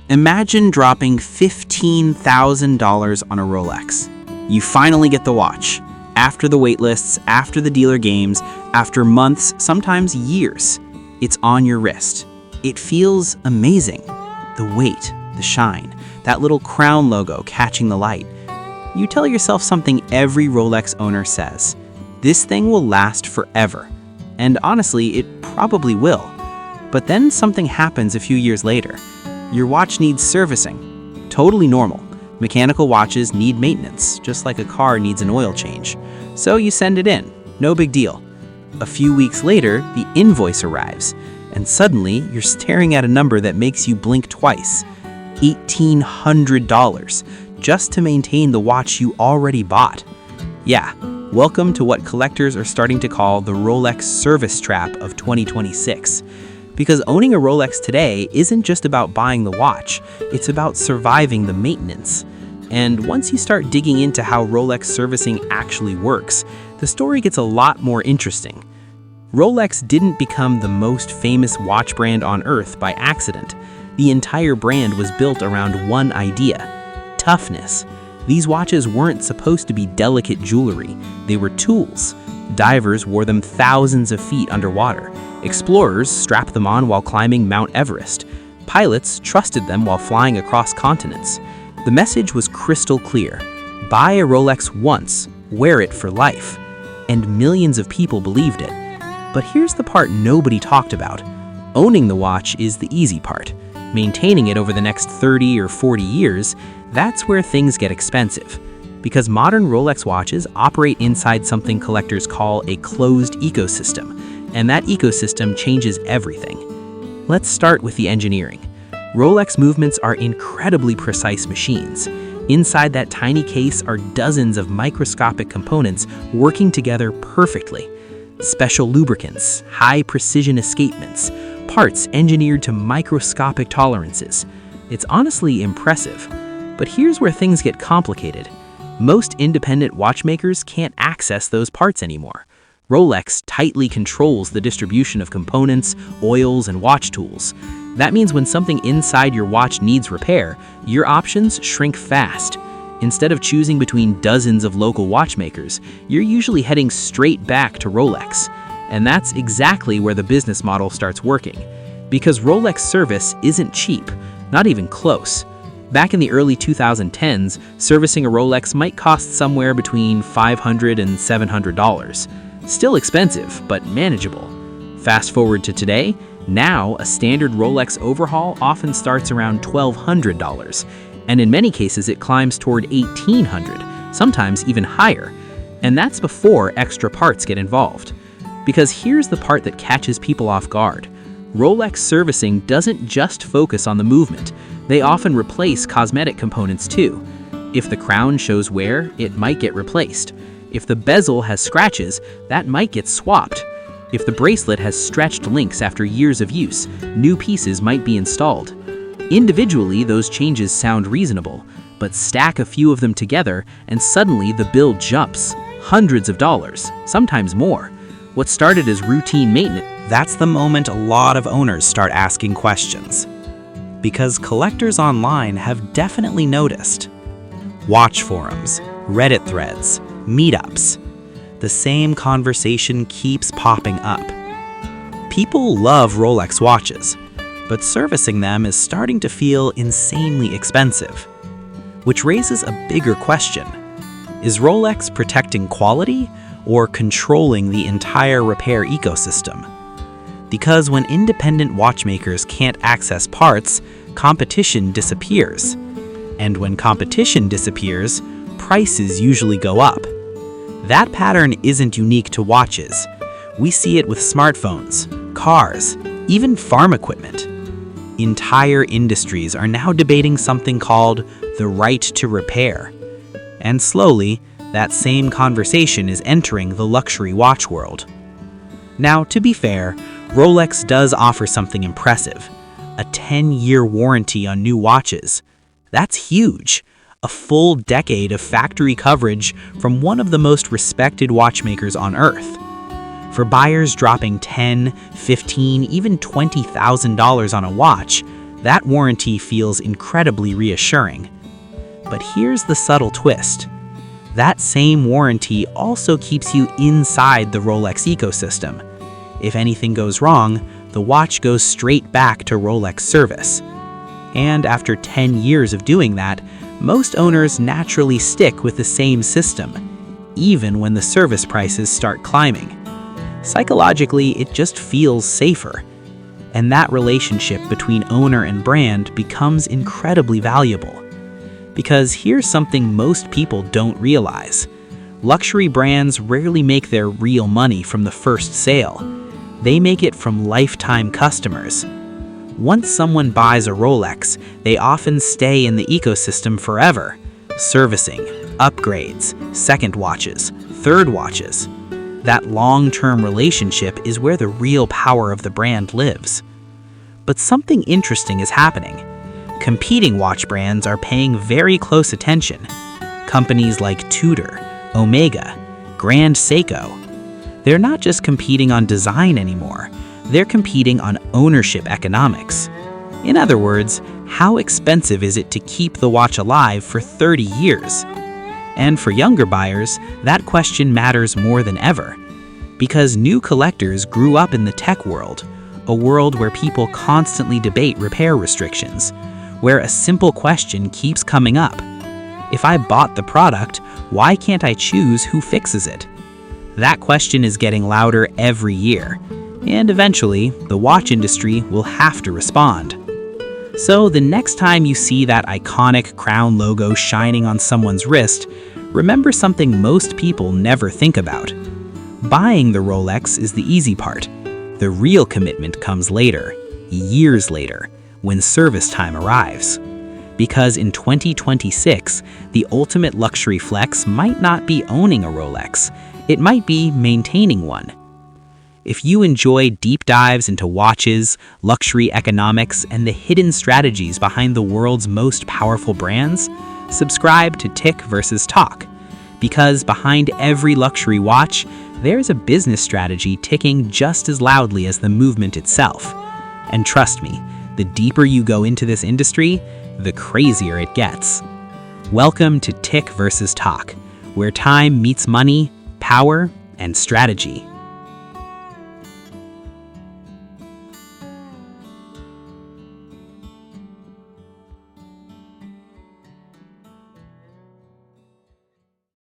Imagine dropping $15,000 on a Rolex. You finally get the watch. After the wait lists, after the dealer games, after months, sometimes years, it's on your wrist. It feels amazing. The weight, the shine, that little crown logo catching the light. You tell yourself something every Rolex owner says. This thing will last forever. And honestly, it probably will. But then something happens a few years later. Your watch needs servicing. Totally normal. Mechanical watches need maintenance, just like a car needs an oil change. So you send it in. No big deal. A few weeks later, the invoice arrives, and suddenly you're staring at a number that makes you blink twice. $1,800, just to maintain the watch you already bought. Yeah, welcome to what collectors are starting to call the Rolex Service Trap of 2026. Because owning a Rolex today isn't just about buying the watch, it's about surviving the maintenance. And once you start digging into how Rolex servicing actually works, the story gets a lot more interesting. Rolex didn't become the most famous watch brand on Earth by accident. The entire brand was built around one idea: toughness. These watches weren't supposed to be delicate jewelry, they were tools. Divers wore them thousands of feet underwater. Explorers strapped them on while climbing Mount Everest. Pilots trusted them while flying across continents. The message was crystal clear: buy a Rolex once, wear it for life. And millions of people believed it. But here's the part nobody talked about. Owning the watch is the easy part. Maintaining it over the next 30 or 40 years, that's where things get expensive. Because modern Rolex watches operate inside something collectors call a closed ecosystem, and that ecosystem changes everything. Let's start with the engineering. Rolex movements are incredibly precise machines. Inside that tiny case are dozens of microscopic components working together perfectly. Special lubricants, high-precision escapements, parts engineered to microscopic tolerances. It's honestly impressive. But here's where things get complicated. Most independent watchmakers can't access those parts anymore. Rolex tightly controls the distribution of components, oils, and watch tools. That means when something inside your watch needs repair, your options shrink fast. Instead of choosing between dozens of local watchmakers, you're usually heading straight back to Rolex. And that's exactly where the business model starts working. Because Rolex service isn't cheap, not even close. Back in the early 2010s, servicing a Rolex might cost somewhere between $500 and $700. Still expensive, but manageable. Fast forward to today, now a standard Rolex overhaul often starts around $1,200, and in many cases it climbs toward $1,800, sometimes even higher. And that's before extra parts get involved. Because here's the part that catches people off guard. Rolex servicing doesn't just focus on the movement. They often replace cosmetic components too. If the crown shows wear, it might get replaced. If the bezel has scratches, that might get swapped. If the bracelet has stretched links after years of use, new pieces might be installed. Individually, those changes sound reasonable, but stack a few of them together and suddenly the bill jumps. Hundreds of dollars, sometimes more. What started as routine maintenance, That's the moment a lot of owners start asking questions. Because collectors online have definitely noticed. Watch forums, Reddit threads, meetups. The same conversation keeps popping up. People love Rolex watches, but servicing them is starting to feel insanely expensive. Which raises a bigger question. Is Rolex protecting quality or controlling the entire repair ecosystem? Because when independent watchmakers can't access parts, competition disappears. And when competition disappears, prices usually go up. That pattern isn't unique to watches. We see it with smartphones, cars, even farm equipment. Entire industries are now debating something called the right to repair. And slowly, that same conversation is entering the luxury watch world. Now, to be fair, Rolex does offer something impressive: a 10-year warranty on new watches. That's huge. A full decade of factory coverage from one of the most respected watchmakers on Earth. For buyers dropping $10,000, $15,000, even $20,000 on a watch, That warranty feels incredibly reassuring. But here's the subtle twist. That same warranty also keeps you inside the Rolex ecosystem. If anything goes wrong, the watch goes straight back to Rolex service. And after 10 years of doing that, most owners naturally stick with the same system, even when the service prices start climbing. Psychologically, it just feels safer. And that relationship between owner and brand becomes incredibly valuable. Because here's something most people don't realize. Luxury brands rarely make their real money from the first sale. They make it from lifetime customers. Once someone buys a Rolex, they often stay in the ecosystem forever. Servicing, upgrades, second watches, third watches. That long-term relationship is where the real power of the brand lives. But something interesting is happening. Competing watch brands are paying very close attention. Companies like Tudor, Omega, Grand Seiko. They're not just competing on design anymore. They're competing on ownership economics. In other words, how expensive is it to keep the watch alive for 30 years? And for younger buyers, that question matters more than ever. Because new collectors grew up in the tech world, a world where people constantly debate repair restrictions, where a simple question keeps coming up. If I bought the product, why can't I choose who fixes it? That question is getting louder every year, and eventually, the watch industry will have to respond. So the next time you see that iconic crown logo shining on someone's wrist, remember something most people never think about. Buying the Rolex is the easy part. The real commitment comes later, years later, when service time arrives. Because in 2026, the ultimate luxury flex might not be owning a Rolex, it might be maintaining one. If you enjoy deep dives into watches, luxury economics, and the hidden strategies behind the world's most powerful brands, subscribe to Tick vs. Talk. Because behind every luxury watch, there's a business strategy ticking just as loudly as the movement itself. And trust me, the deeper you go into this industry, the crazier it gets. Welcome to Tick vs. Talk, where time meets money, power, and strategy.